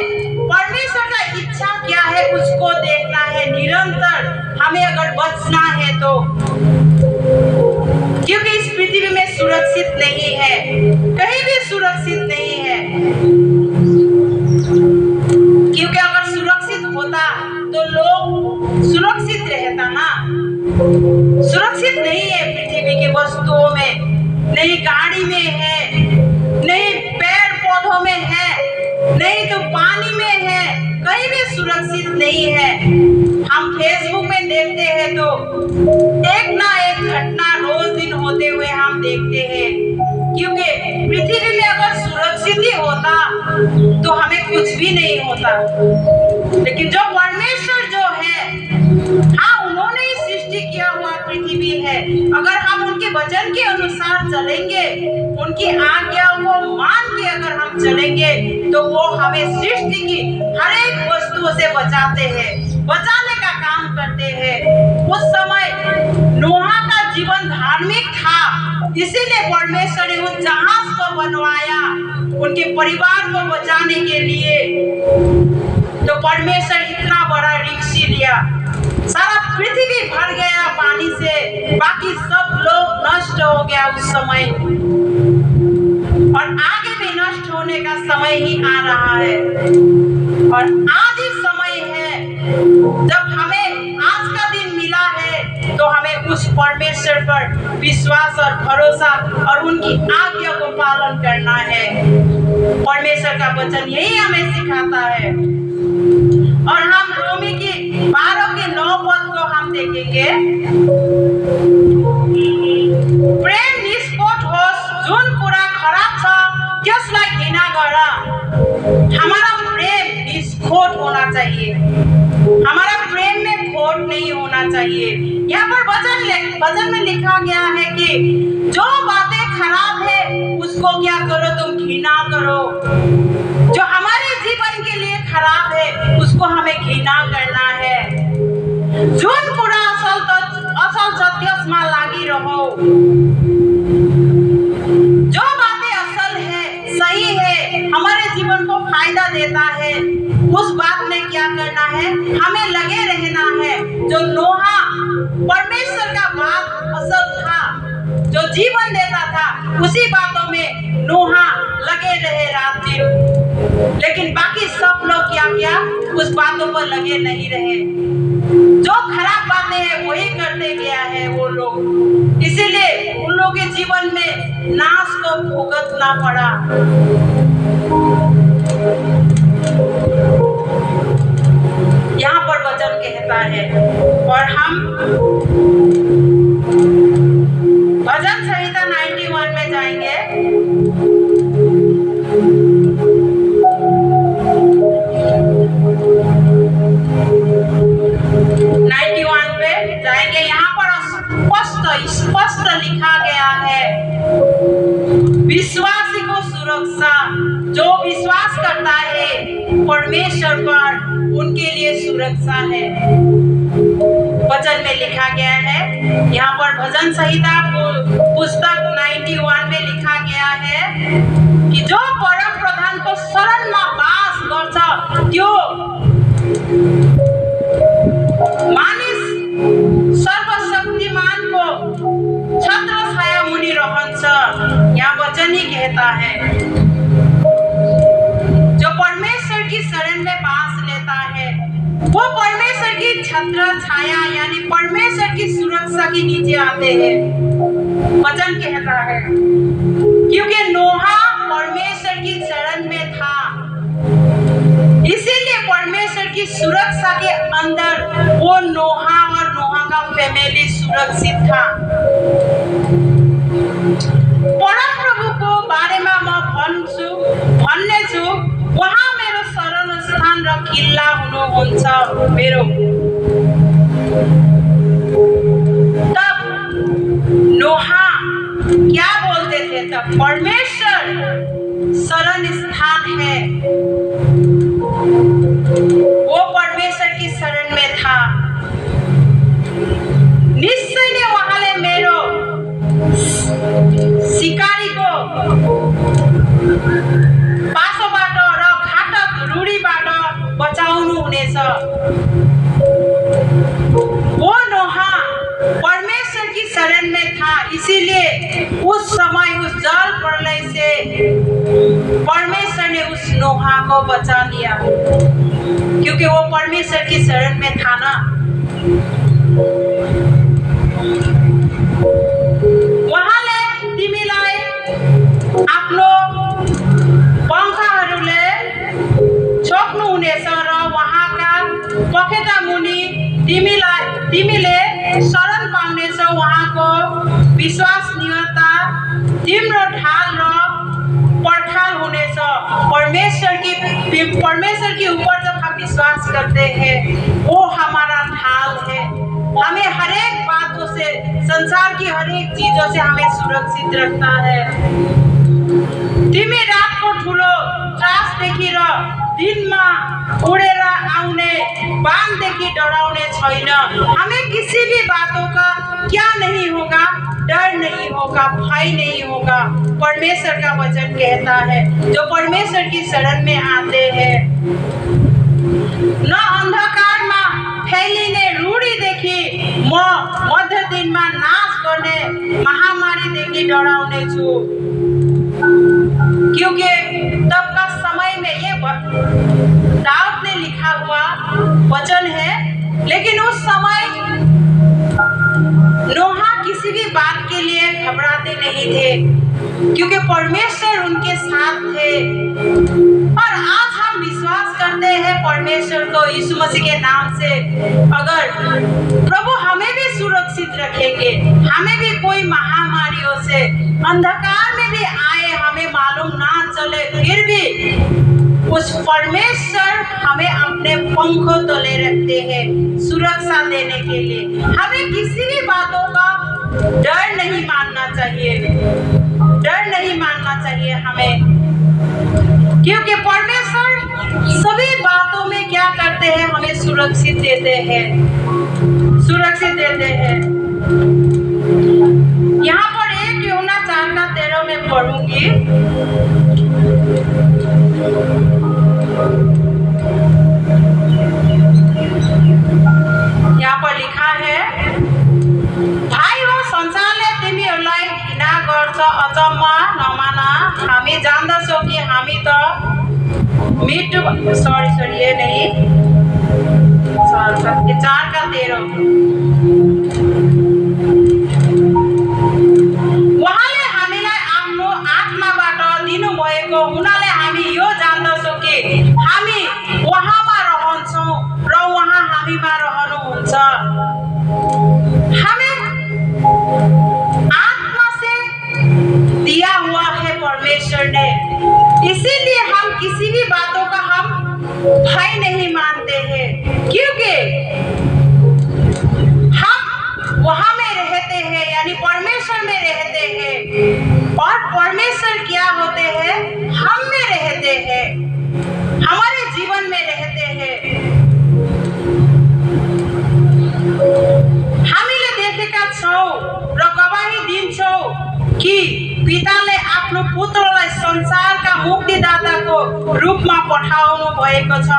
परमेश्वर का इच्छा क्या है उसको देखना है निरंतर, हमें अगर बचना है तो, क्योंकि इस पृथ्वी में सुरक्षित नहीं है, कहीं भी सुरक्षित नहीं है। क्योंकि अगर सुरक्षित होता तो लोग सुरक्षित रहता ना। सुरक्षित नहीं है पृथ्वी की वस्तुओं में, नहीं गाड़ी में है, नहीं पेड़ पौधों में है, नहीं तो पानी में है, कहीं भी सुरक्षित नहीं है। हम फेसबुक में देखते हैं तो एक ना एक घटना रोज दिन होते हुए हम देखते हैं, क्योंकि पृथ्वी में अगर सुरक्षित ही होता तो हमें कुछ भी नहीं होता। लेकिन जो परमेश्वर जो है, हाँ उन्होंने ही सृष्टि किया हुआ पृथ्वी है। अगर हम उनके वचन के अनुसार चलेंगे, उनकी आज्ञाओं को मान के अगर हम चलेंगे तो वो हमें सृष्टि की हर एक वस्तुओं से बचाते हैं, बचाने का काम करते हैं। उस समय नोहा का जीवन धार्मिक था, इसीलिए परमेश्वर ने उस जहाज को बनवाया उनके परिवार को बचाने के लिए। तो परमेश्वर इतना बड़ा रिस्क लिया, सारा पृथ्वी भर गया पानी से, बाकी सब लोग नष्ट हो गया उस समय, और आगे भी नष्ट होने का समय ही आ रहा है। और आज ही समय है जब हमें आज का दिन मिला है तो हमें उस परमेश्वर पर विश्वास और भरोसा और उनकी आज्ञा को पालन करना है। परमेश्वर का वचन यही हमें सिखाता है। और हम रोमी की 12 के 9 पद को हम देखेंगे। प्रेम निष्पट होस्, जुन कुरा खराब छ त्यसलाई घृणा गर। हमारा प्रेम निष्पट होना चाहिए, हमारा प्रेम में खोट नहीं होना चाहिए। यहाँ पर वचन में लिखा गया है कि जो बातें खराब है उसको क्या करो, तुम घृणा करो। जो हमारे जीवन के लिए खराब है उसको हमें घृणा करना है। जुन कुरा असल छ त्यसमा लागिरहो। जो बातें असल है, सही है, हमारे जीवन को फायदा देता है, उस बात में क्या करना है, हमें लगे रहना है। जो नोहा परमेश्वर का बात असल था, जो जीवन देता था, उसी बातों में नोहा लगे रहे रात दिन। लेकिन बाकी सब लोग क्या किया, उस बातों पर लगे नहीं रहे। जो खराब बातें हैं वही करते गया है वो लोग, इसीलिए उन लोगों के जीवन में नाश को भुगतना पड़ा। यहाँ पर वचन कहता है। और हम भजन संहिता 91 में जाएंगे। यहाँ पर स्पष्ट लिखा गया है, विश्वासी को सुरक्षा, जो विश्वास करता है परमेश्वर पर, उनके लिए सुरक्षा है। वचन में लिखा गया है, यहाँ पर भजन संहिता पुस्तक 91 में लिखा गया है कि जो परम प्रधान को शरण में वास गर्छ त्यो मानिस सर्वशक्तिमान को छत्र छाया मुनि रहन्छ। यहाँ वचन ही कहता है, जो परमेश्वर की शरण में वास लेता है वो परमेश्वर की छत्र छाया यानी परमेश्वर की सुरक्षा के नीचे आते हैं। वचन कहता है, क्योंकि नोहा परमेश्वर की शरण में था, इसीलिए परमेश्वर की सुरक्षा के अंदर वो नोहा और नोहा का फैमिली सुरक्षित था। परम प्रभु को बारे में भन्ने छु, वहाँ मेरो शरण स्थान र किल्ला हुनुहुन्छ मेरो। तब नोहा क्या बोलते थे, तब परमेश्वर शरण स्थान नोहा को बचा लिया, क्योंकि वो परमेश्वर की शरण में था ना। उहाँले तिमीलाई आफ्नो पंखाहरूले छोप्नुहुनेछ र उहाँका पखेटा मुनि तिमीले शरण पाउनेछौ। उहाँको विश्वसनीयता तिम्रो ढाल र पर्खाल हुनेछ। परमेश्वर के ऊपर जब हम विश्वास करते हैं, वो हमारा ढाल है, हमें हर एक बातों से, संसार की हर एक चीजों से हमें सुरक्षित रखता है। तिमी रातको ठुलो त्रासदेखि र दिनमा उडेर आउने बाणदेखि डराउने छैन। हमें किसी भी बातों का क्या नहीं होगा, डर नहीं होगा, भय नहीं होगा। परमेश्वर का वचन कहता है, जो परमेश्वर की शरण में आते हैं, न अंधकारमा फैलिने रूढीदेखि म मध्य दिनमा नाश गर्ने महामारीदेखि डराउने छु। क्योंकि तब का समय में ये दाऊद ने लिखा हुआ वचन है, लेकिन उस समय नोहा किसी भी बात के लिए घबराते नहीं थे, क्योंकि परमेश्वर उनके साथ थे। और आज हम विश्वास करते हैं परमेश्वर को, यीशु मसीह के नाम से, अगर प्रभु हमें भी सुरक्षित रखेंगे, हमें भी कोई महामारियों से अंधकार में भी आए हमें मालूम ना चले, फिर भी उस परमेश्वर हमें अपने पंखों तले रखते हैं सुरक्षा देने के लिए। हमें किसी भी बातों का डर नहीं मानना चाहिए, डर नहीं मानना चाहिए हमें, क्योंकि परमेश्वर सभी बातों में क्या करते हैं, हमें सुरक्षित देते हैं, सुरक्षित देते हैं। यहाँ पर 1 यूहन्ना 4:13 में पढ़ूंगी। यहाँ पर लिखा है, भाइ हो संसारले तिमीहरूलाई घृणा गर्छ, अचम्म नमान, हामी जान्दछौँ कि हामी त मृत्यु ये नहीं 4:13 उहाँले हामीलाई आफ्नो आत्माबाट दिनुभएको हुनाले हामी यो जान्दछौँ कि हामी उहाँमा रहन्छौँ र उहाँ हामीमा रहनुहुन्छ। हमें आत्मा से दिया हुआ है परमेश्वर ने, इसीलिए हम किसी भी बातों का हम भय नहीं मानते हैं, क्योंकि हम वहां में रहते हैं, यानी परमेश्वर में रहते हैं। और परमेश्वर क्या होते हैं, हम में रहते हैं, हमारे जीवन में रहते हैं। हामीले देखेका छौं र गवाही दिन्छौं कि पिताले आफ्नो पुत्रलाई संसारका मुक्तिदाताको रूपमा पठाउनु भएको छ।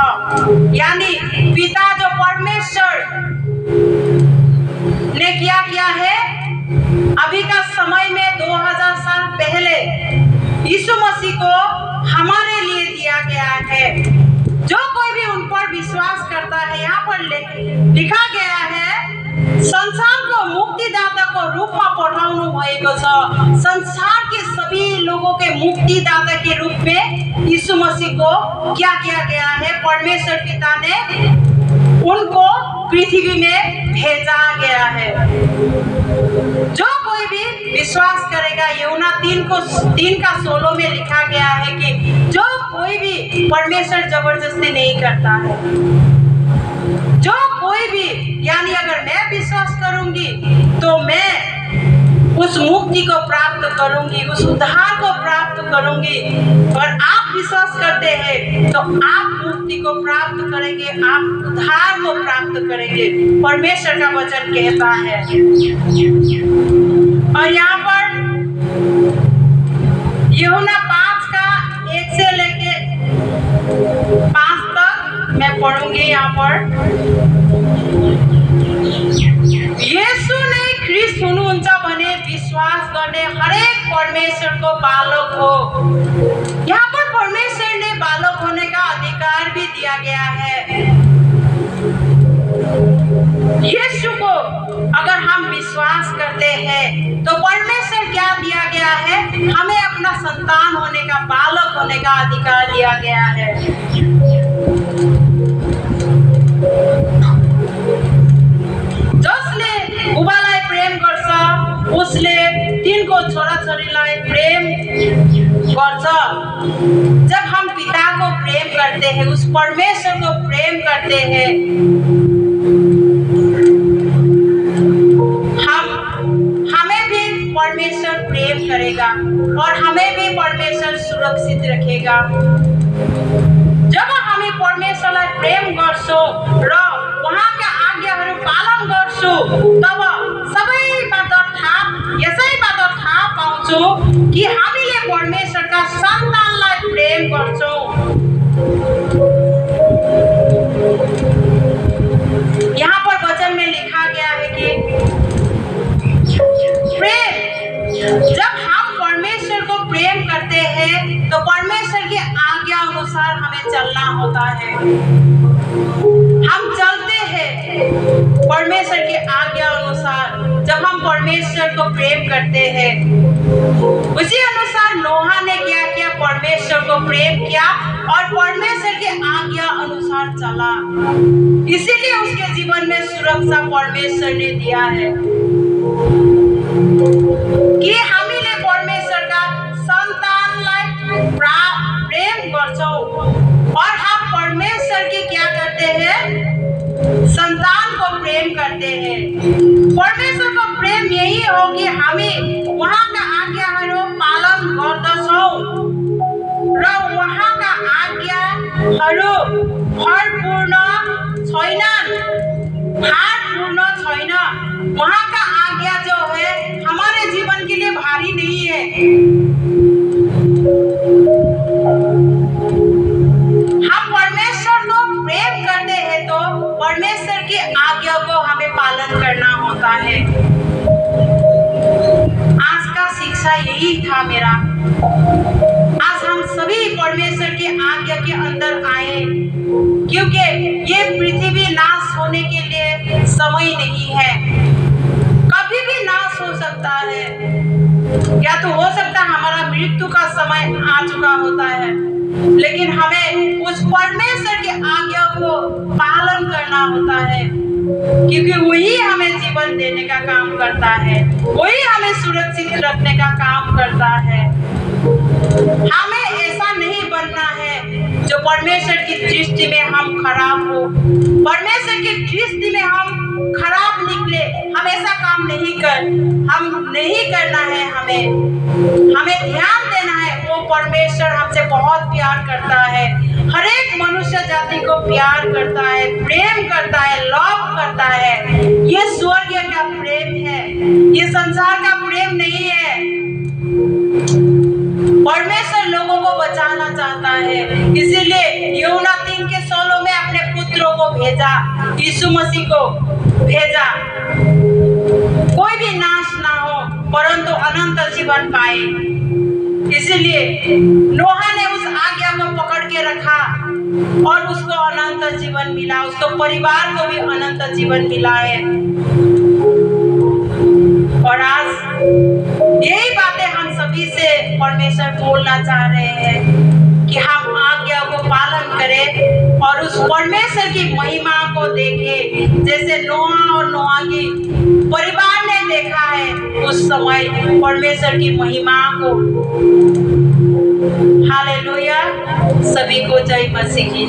यानी पिता जो परमेश्वर ने क्या किया है, अभी का समय में 2000 साल पहले यीशु मसीह को हमारे लिए दिया गया है। जो कोई भी उन पर विश्वास करता है, यहाँ पर लिखा गया है, संसार को मुक्तिदाता को रूप में पठाउनु भएको छ। संसार के सभी लोगों के मुक्तिदाता के रूप में यीशु मसीह को क्या किया गया है, परमेश्वर पिता ने उनको पृथ्वी में भेजा गया है। जो कोई भी विश्वास करेगा, यूहन्ना 3:16 में लिखा गया है कि जो कोई भी परमेश्वर जबरदस्ती नहीं करता है। जो कोई भी, यानी अगर मैं विश्वास करूंगी तो मैं उस मुक्ति को प्राप्त करूंगी, उस उद्धार को प्राप्त करूंगी। और आप विश्वास करते हैं तो आप मुक्ति को प्राप्त करेंगे, आप उद्धार को प्राप्त करेंगे, परमेश्वर का वचन कहता है। और यहाँ पर यूहन्ना 5:1 से लेके 5 तक मैं पढ़ूंगी। यहाँ पर येशू नै ख्रिस्ट हुनुहुन्छ भने विश्वास गर्ने हरेक परमेश्वर को बालक हो। यहाँ पर परमेश्वर ने बालक अधिकार भी दिया गया है। यीशु को अगर हम विश्वास करते हैं तो परमेश्वर क्या दिया गया है? हमें अपना संतान होने का, बालक होने का अधिकार दिया गया है। जसले बुबालाई प्रेम गर्छ उसले तिनको छोराछोरीलाई प्रेम गर्छ। जब हम पिता को प्रेम करते हैं, उस परमेश्वर को प्रेम करते हैं, हमें भी परमेश्वर प्रेम करेगा और हमें भी परमेश्वर सुरक्षित रखेगा। जब हामी परमेश्वरलाई प्रेम गर्छौं र उहाँका आज्ञाहरू पालन गर्छौं, तब यसैबाट थाहा पाउँछौं कि हामीले परमेश्वरका सन्तानलाई प्रेम गर्छौं। यहाँ पर वचन में लिखा गया है कि प्रेम, जब हम परमेश्वर को प्रेम करते हैं तो परमेश्वर की आज्ञा अनुसार हमें चलना होता है। हम चलते हैं परमेश्वर की आज्ञा अनुसार। जब हम परमेश्वर को प्रेम करते हैं, उसी अनुसार नोहा ने क्या किया? परमेश्वर को प्रेम किया और परमेश्वर की आज्ञा अनुसार चला। इसीलिए उसके जीवन में सुरक्षा परमेश्वर ने दिया है कि हामीले परमेश्वरका सन्तानलाई प्रेम गर्छौं और हम परमेश्वर की क्या करते हैं? संतान को प्रेम करते हैं। परमेश्वर को प्रेम यही हो कि हामी उहाँका आज्ञाहरू पालन गर्दछौं र उहाँका आज्ञाहरू भारपूर्ण छैन। उहाँका आज्ञा जो है हमारे जीवन के लिए भारी नहीं है। हम परमेश्वर को प्रेम करते हैं तो परमेश्वर की आज्ञा को हमें पालन करना होता है। आज का शिक्षा यही था मेरा। आज हम सभी परमेश्वर की आज्ञा के अंदर आए, क्योंकि ये पृथ्वी नाश होने के लिए समय नहीं है। कभी भी नाश हो सकता है, या तो हो सकता है हमारा मृत्यु का समय आ चुका होता है, लेकिन हमें उस परमेश्वर की आज्ञा को पालन करना होता है, क्योंकि वही हमें जीवन देने का काम करता है, वही हमें सुरक्षित रखने का काम करता है। हमें ऐसा नहीं बनना है जो परमेश्वर की दृष्टि में हम खराब हो, परमेश्वर की दृष्टि में हम खराब निकले। हम ऐसा काम नहीं करना है। हमें ध्यान देना है, वो परमेश्वर हमसे बहुत प्यार करता है, हर एक मनुष्य जाति को प्यार करता है, प्रेम करता है, लव करता है। ये स्वर्ग का प्रेम है, ये संसार का प्रेम नहीं है। परमेश्वर लोगों को बचाना चाहता है, इसीलिए यूहन्ना 3:16 में अपने पुत्रों को भेजा, यीशु मसीह को भेजा, कोई भी नाश ना हो परंतु अनंत जीवन पाए। इसीलिए नोहा ने उस आज्ञा को पकड़ के रखा और उसको अनंत जीवन मिला, उसको परिवार को भी अनंत जीवन मिला है। और आज यही बातें हम सभी से परमेश्वर बोलना चाह रहे हैं कि हम आज्ञा को पालन करें और उस परमेश्वर की महिमा को देखें, जैसे नोहा और नोहा की परिवार ने देखा है उस समय परमेश्वर की महिमा को। हालेलुया। सभी को जय मसीह की।